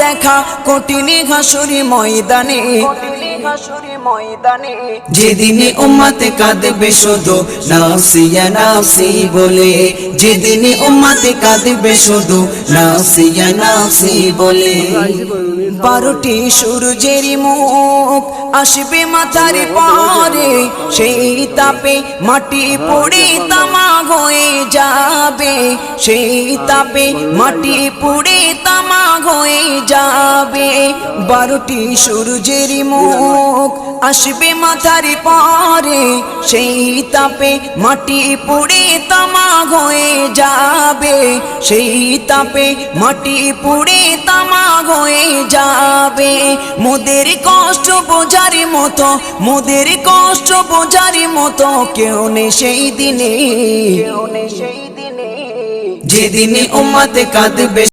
দেখা কঠিন হাসুরি ময়দানে, যেদিনে উম্মতে কাঁদবে শুধু নাফসিয়া নাফসি বলে, যেদিনে উম্মতে কাঁদবে শুধু নাফসিয়া নাফসি বলে। 12টি সূর্যের মুখ আসবে মাথার পরে, সেই তাপে মাটি পুড়ে তামা হয়ে যাবে, সেই তাপে মাটি পুড়ে তামা হয়ে যাবে। 12টি সূর্যের মুখ আসবে মাথার পরে, সেই তাপে মাটি পুড়ে তামা হয়ে যাবে, সেই তাপে মাটি পুড়ে তামা হয়ে যাবে। মোদের কষ্ট বোঝার মতো, মোদের কষ্ট বোঝার মতো কেউ নেই সেই দিনে, যেদিনে উম্মতে কাঁদবে